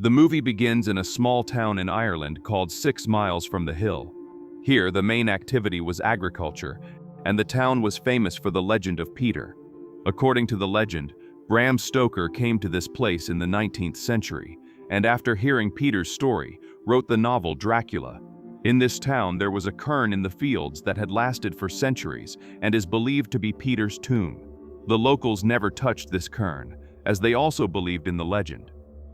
The movie begins in a small town in Ireland called 6 Miles from the Hill. Here, the main activity was agriculture, and the town was famous for the legend of Peter. According to the legend, Bram Stoker came to this place in the 19th century, and after hearing Peter's story, wrote the novel Dracula. In this town, there was a cairn in the fields that had lasted for centuries and is believed to be Peter's tomb. The locals never touched this cairn, as they also believed in the legend.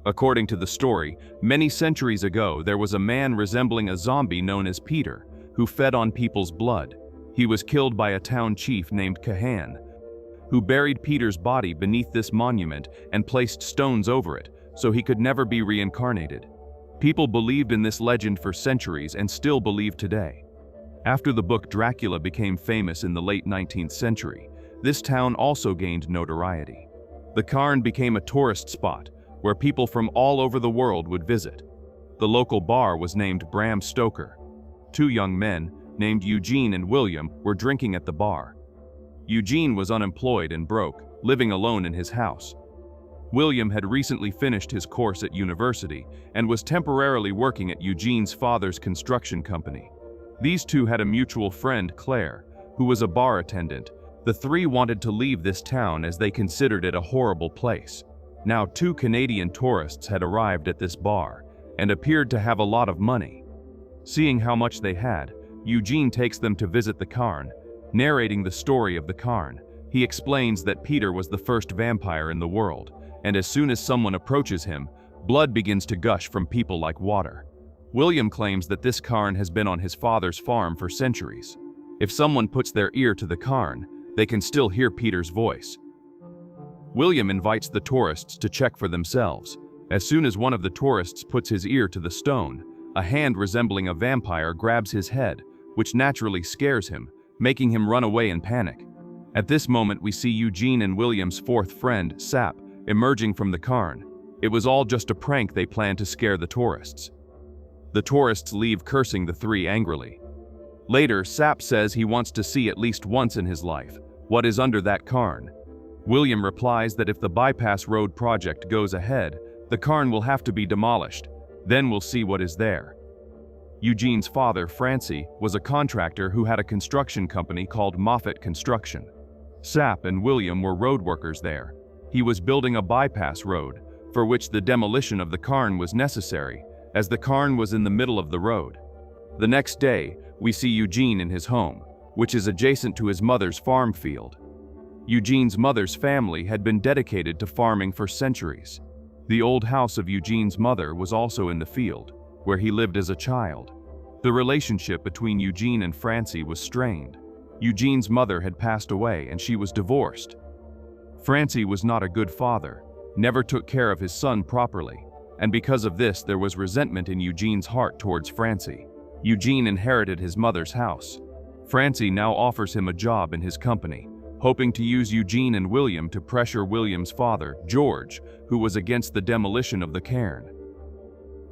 According to the story, many centuries ago there was a man resembling a zombie known as Peter, who fed on people's blood. He was killed by a town chief named Cahan, who buried Peter's body beneath this monument and placed stones over it, so he could never be reincarnated. People believed in this legend for centuries and still believe today. After the book Dracula became famous in the late 19th century, this town also gained notoriety. The cairn became a tourist spot, where people from all over the world would visit. The local bar was named Bram Stoker. Two young men, named Eugene and William, were drinking at the bar. Eugene was unemployed and broke, living alone in his house. William had recently finished his course at university and was temporarily working at Eugene's father's construction company. These two had a mutual friend, Claire, who was a bar attendant. The three wanted to leave this town as they considered it a horrible place. Now, two Canadian tourists had arrived at this bar and appeared to have a lot of money. Seeing how much they had, Eugene takes them to visit the cairn. Narrating the story of the cairn, he explains that Peter was the first vampire in the world, and as soon as someone approaches him, blood begins to gush from people like water. William claims that this cairn has been on his father's farm for centuries. If someone puts their ear to the cairn, they can still hear Peter's voice. William invites the tourists to check for themselves. As soon as one of the tourists puts his ear to the stone, a hand resembling a vampire grabs his head, which naturally scares him, making him run away in panic. At this moment, we see Eugene and William's fourth friend, Sap, emerging from the cairn. It was all just a prank they planned to scare the tourists. The tourists leave, cursing the three angrily. Later, Sap says he wants to see at least once in his life what is under that cairn. William replies that if the bypass road project goes ahead, the cairn will have to be demolished. Then we'll see what is there. Eugene's father, Francie, was a contractor who had a construction company called Moffat Construction. Sap and William were road workers there. He was building a bypass road, for which the demolition of the cairn was necessary, as the cairn was in the middle of the road. The next day, we see Eugene in his home, which is adjacent to his mother's farm field. Eugene's mother's family had been dedicated to farming for centuries. The old house of Eugene's mother was also in the field, where he lived as a child. The relationship between Eugene and Francie was strained. Eugene's mother had passed away and she was divorced. Francie was not a good father, never took care of his son properly, and because of this there was resentment in Eugene's heart towards Francie. Eugene inherited his mother's house. Francie now offers him a job in his company, hoping to use Eugene and William to pressure William's father, George, who was against the demolition of the cairn.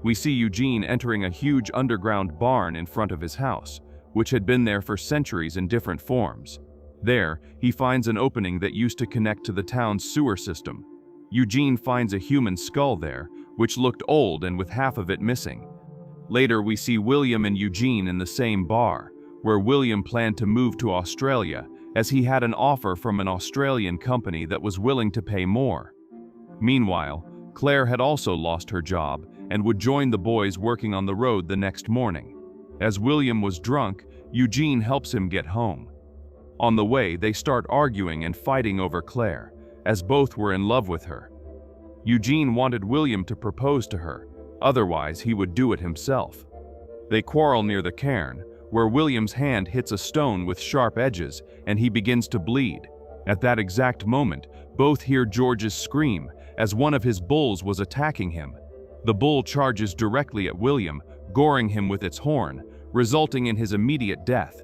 We see Eugene entering a huge underground barn in front of his house, which had been there for centuries in different forms. There, he finds an opening that used to connect to the town's sewer system. Eugene finds a human skull there, which looked old and with half of it missing. Later, we see William and Eugene in the same bar, where William planned to move to Australia, as he had an offer from an Australian company that was willing to pay more. Meanwhile, Claire had also lost her job and would join the boys working on the road the next morning. As William was drunk, Eugene helps him get home. On the way, they start arguing and fighting over Claire, as both were in love with her. Eugene wanted William to propose to her, otherwise he would do it himself. They quarrel near the cairn, where William's hand hits a stone with sharp edges and he begins to bleed. At that exact moment, both hear George's scream as one of his bulls was attacking him. The bull charges directly at William, goring him with its horn, resulting in his immediate death.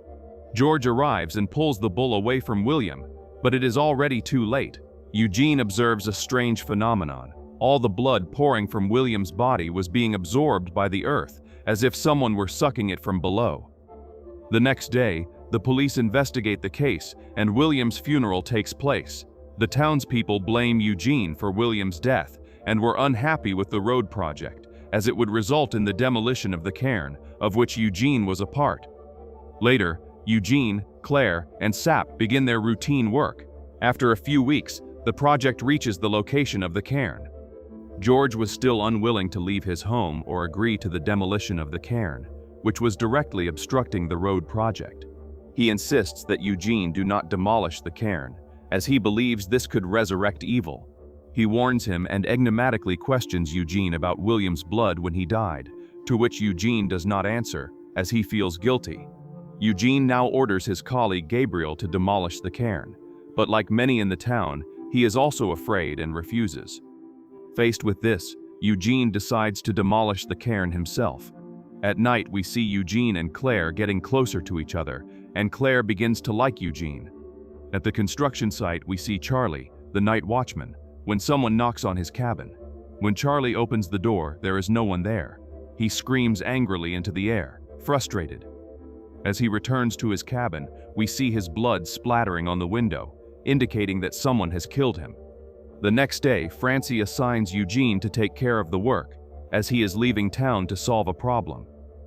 George arrives and pulls the bull away from William, but it is already too late. Eugene observes a strange phenomenon. All the blood pouring from William's body was being absorbed by the earth, as if someone were sucking it from below. The next day, the police investigate the case, and William's funeral takes place. The townspeople blame Eugene for William's death, and were unhappy with the road project, as it would result in the demolition of the cairn, of which Eugene was a part. Later, Eugene, Claire, and Sap begin their routine work. After a few weeks, the project reaches the location of the cairn. George was still unwilling to leave his home or agree to the demolition of the cairn, which was directly obstructing the road project. He insists that Eugene do not demolish the cairn, as he believes this could resurrect evil. He warns him and enigmatically questions Eugene about William's blood when he died, to which Eugene does not answer, as he feels guilty. Eugene now orders his colleague Gabriel to demolish the cairn, but like many in the town, he is also afraid and refuses. Faced with this, Eugene decides to demolish the cairn himself. At night, we see Eugene and Claire getting closer to each other, and Claire begins to like Eugene. At the construction site, we see Charlie, the night watchman, when someone knocks on his cabin. When Charlie opens the door, there is no one there. He screams angrily into the air, frustrated. As he returns to his cabin, we see his blood splattering on the window, indicating that someone has killed him. The next day, Francie assigns Eugene to take care of the work, as he is leaving town to solve a problem.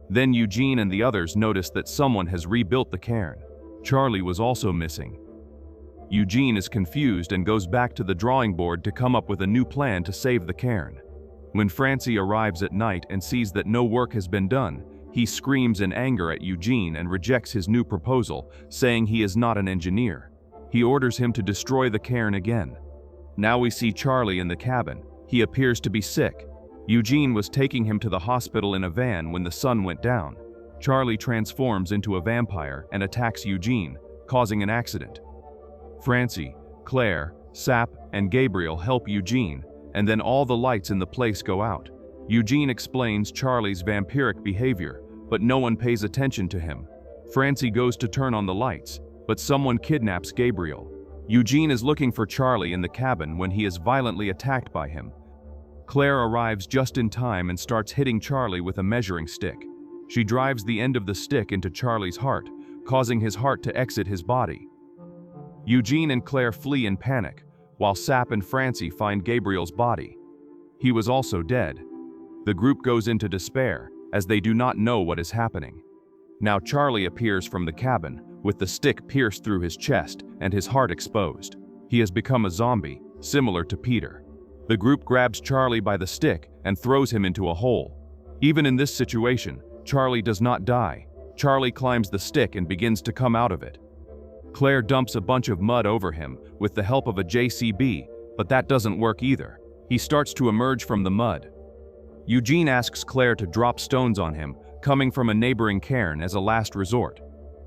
Then Eugene and the others notice that someone has rebuilt the cairn. Charlie was also missing. Eugene is confused and goes back to the drawing board to come up with a new plan to save the cairn. When Francie arrives at night and sees that no work has been done, he screams in anger at Eugene and rejects his new proposal, saying he is not an engineer. He orders him to destroy the cairn again. Now we see Charlie in the cabin. He appears to be sick. Eugene was taking him to the hospital in a van when the sun went down. Charlie transforms into a vampire and attacks Eugene, causing an accident. Francie, Claire, Sap, and Gabriel help Eugene, and then all the lights in the place go out. Eugene explains Charlie's vampiric behavior, but no one pays attention to him. Francie goes to turn on the lights, but someone kidnaps Gabriel. Eugene is looking for Charlie in the cabin when he is violently attacked by him. Claire arrives just in time and starts hitting Charlie with a measuring stick. She drives the end of the stick into Charlie's heart, causing his heart to exit his body. Eugene and Claire flee in panic, while Sap and Francie find Gabriel's body. He was also dead. The group goes into despair, as they do not know what is happening. Now Charlie appears from the cabin, with the stick pierced through his chest and his heart exposed. He has become a zombie, similar to Peter. The group grabs Charlie by the stick and throws him into a hole. Even in this situation, Charlie does not die. Charlie climbs the stick and begins to come out of it. Claire dumps a bunch of mud over him with the help of a JCB, but that doesn't work either. He starts to emerge from the mud. Eugene asks Claire to drop stones on him, coming from a neighboring cairn as a last resort.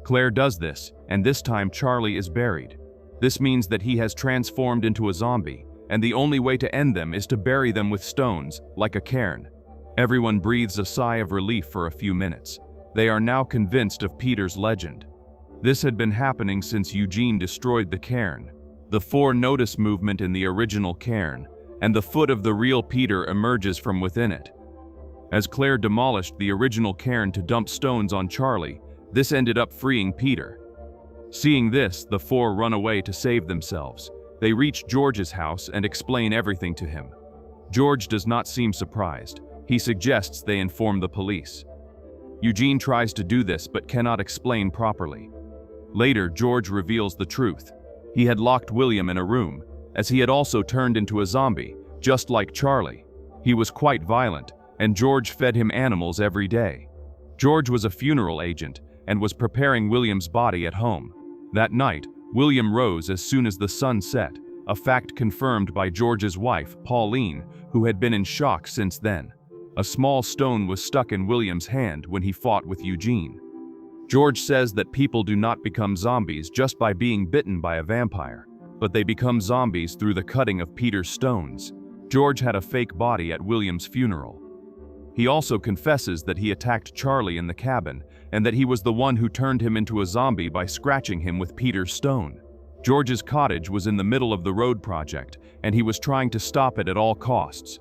Claire does this, and this time Charlie is buried. This means that he has transformed into a zombie, and the only way to end them is to bury them with stones, like a cairn. Everyone breathes a sigh of relief for a few minutes. They are now convinced of Peter's legend. This had been happening since Eugene destroyed the cairn. The 4 notice movement in the original cairn, and the foot of the real Peter emerges from within it. As Claire demolished the original cairn to dump stones on Charlie, this ended up freeing Peter. Seeing this, the 4 run away to save themselves. They reach George's house and explain everything to him. George does not seem surprised. He suggests they inform the police. Eugene tries to do this but cannot explain properly. Later, George reveals the truth. He had locked William in a room, as he had also turned into a zombie, just like Charlie. He was quite violent, and George fed him animals every day. George was a funeral agent and was preparing William's body at home. That night, William rose as soon as the sun set, a fact confirmed by George's wife, Pauline, who had been in shock since then. A small stone was stuck in William's hand when he fought with Eugene. George says that people do not become zombies just by being bitten by a vampire, but they become zombies through the cutting of Peter's stones. George had a fake body at William's funeral. He also confesses that he attacked Charlie in the cabin and that he was the one who turned him into a zombie by scratching him with Peter's stone. George's cottage was in the middle of the road project, and he was trying to stop it at all costs.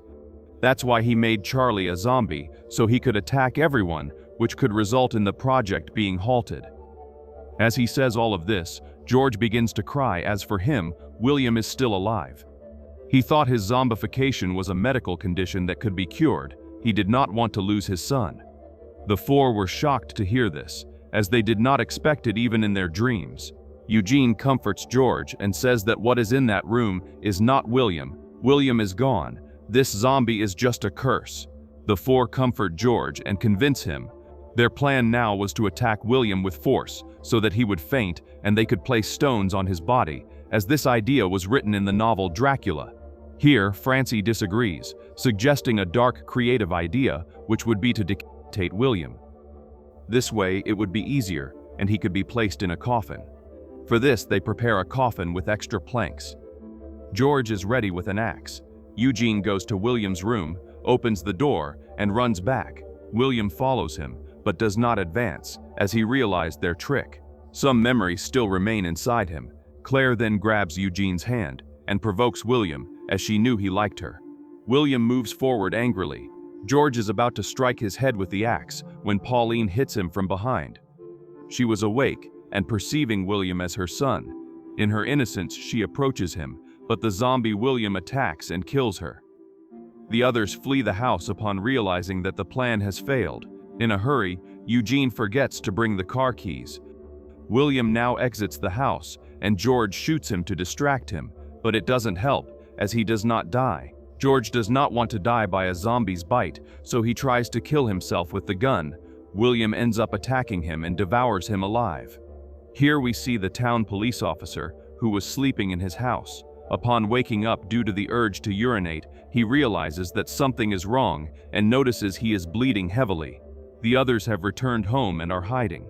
That's why he made Charlie a zombie, so he could attack everyone, which could result in the project being halted. As he says all of this, George begins to cry, as for him, William is still alive. He thought his zombification was a medical condition that could be cured. He did not want to lose his son. The four were shocked to hear this, as they did not expect it even in their dreams. Eugene comforts George and says that what is in that room is not William. William is gone. This zombie is just a curse. The four comfort George and convince him. Their plan now was to attack William with force, so that he would faint and they could place stones on his body, as this idea was written in the novel Dracula. Here, Francie disagrees, suggesting a dark, creative idea, which would be to decapitate William. This way, it would be easier, and he could be placed in a coffin. For this, they prepare a coffin with extra planks. George is ready with an axe. Eugene goes to William's room, opens the door, and runs back. William follows him, but does not advance, as he realized their trick. Some memories still remain inside him. Claire then grabs Eugene's hand and provokes William, as she knew he liked her. William moves forward angrily. George is about to strike his head with the axe when Pauline hits him from behind. She was awake and perceiving William as her son. In her innocence, she approaches him, but the zombie William attacks and kills her. The others flee the house upon realizing that the plan has failed. In a hurry, Eugene forgets to bring the car keys. William now exits the house, and George shoots him to distract him, but it doesn't help, as he does not die. George does not want to die by a zombie's bite, so he tries to kill himself with the gun. William ends up attacking him and devours him alive. Here we see the town police officer, who was sleeping in his house. Upon waking up due to the urge to urinate, he realizes that something is wrong and notices he is bleeding heavily. The others have returned home and are hiding.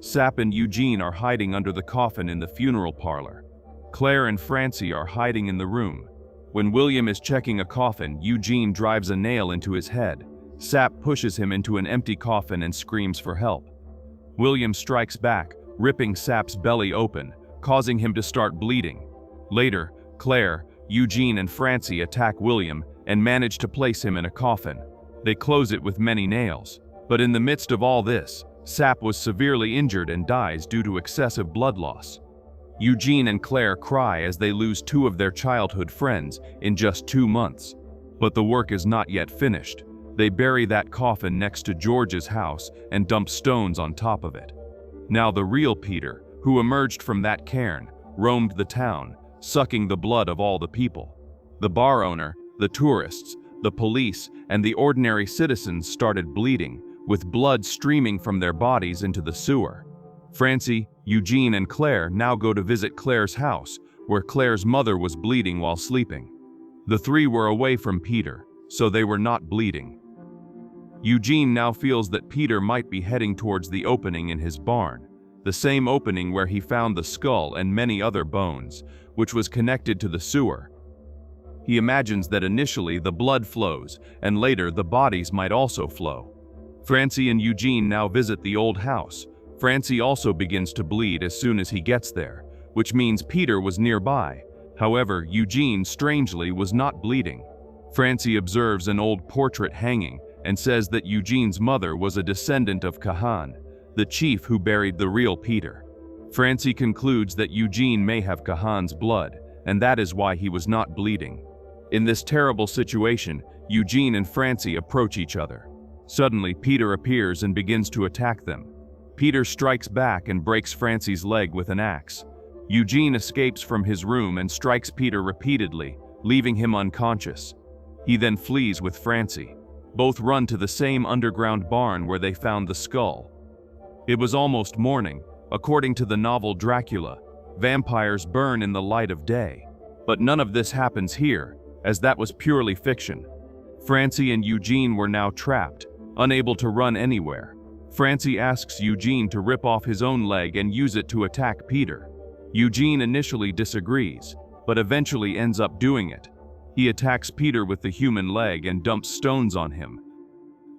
Sap and Eugene are hiding under the coffin in the funeral parlor. Claire and Francie are hiding in the room. When William is checking a coffin, Eugene drives a nail into his head. Sap pushes him into an empty coffin and screams for help. William strikes back, ripping Sap's belly open, causing him to start bleeding. Later, Claire, Eugene, and Francie attack William and manage to place him in a coffin. They close it with many nails. But in the midst of all this, Sap was severely injured and dies due to excessive blood loss. Eugene and Claire cry as they lose two of their childhood friends in just 2 months. But the work is not yet finished. They bury that coffin next to George's house and dump stones on top of it. Now the real Peter, who emerged from that cairn, roamed the town, sucking the blood of all the people. The bar owner, the tourists, the police, and the ordinary citizens started bleeding, with blood streaming from their bodies into the sewer. Francie, Eugene, and Claire now go to visit Claire's house, where Claire's mother was bleeding while sleeping. The three were away from Peter, so they were not bleeding. Eugene now feels that Peter might be heading towards the opening in his barn, the same opening where he found the skull and many other bones, which was connected to the sewer. He imagines that initially the blood flows, and later the bodies might also flow. Francie and Eugene now visit the old house. Francie also begins to bleed as soon as he gets there, which means Peter was nearby. However, Eugene, strangely, was not bleeding. Francie observes an old portrait hanging and says that Eugene's mother was a descendant of Kahan, the chief who buried the real Peter. Francie concludes that Eugene may have Kahan's blood, and that is why he was not bleeding. In this terrible situation, Eugene and Francie approach each other. Suddenly, Peter appears and begins to attack them. Peter strikes back and breaks Francie's leg with an axe. Eugene escapes from his room and strikes Peter repeatedly, leaving him unconscious. He then flees with Francie. Both run to the same underground barn where they found the skull. It was almost morning. According to the novel Dracula, vampires burn in the light of day. But none of this happens here, as that was purely fiction. Francie and Eugene were now trapped, unable to run anywhere. Francie asks Eugene to rip off his own leg and use it to attack Peter. Eugene initially disagrees, but eventually ends up doing it. He attacks Peter with the human leg and dumps stones on him.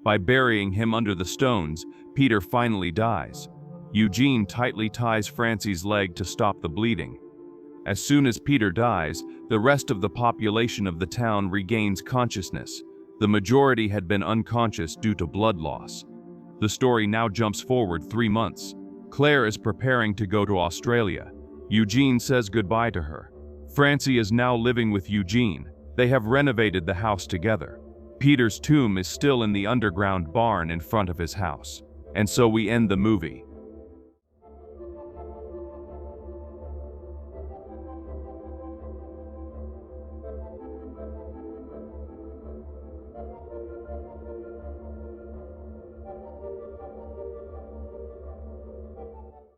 By burying him under the stones, Peter finally dies. Eugene tightly ties Francie's leg to stop the bleeding. As soon as Peter dies, the rest of the population of the town regains consciousness. The majority had been unconscious due to blood loss. The story now jumps forward 3 months. Claire is preparing to go to Australia. Eugene says goodbye to her. Francie is now living with Eugene. They have renovated the house together. Peter's tomb is still in the underground barn in front of his house. And so we end the movie.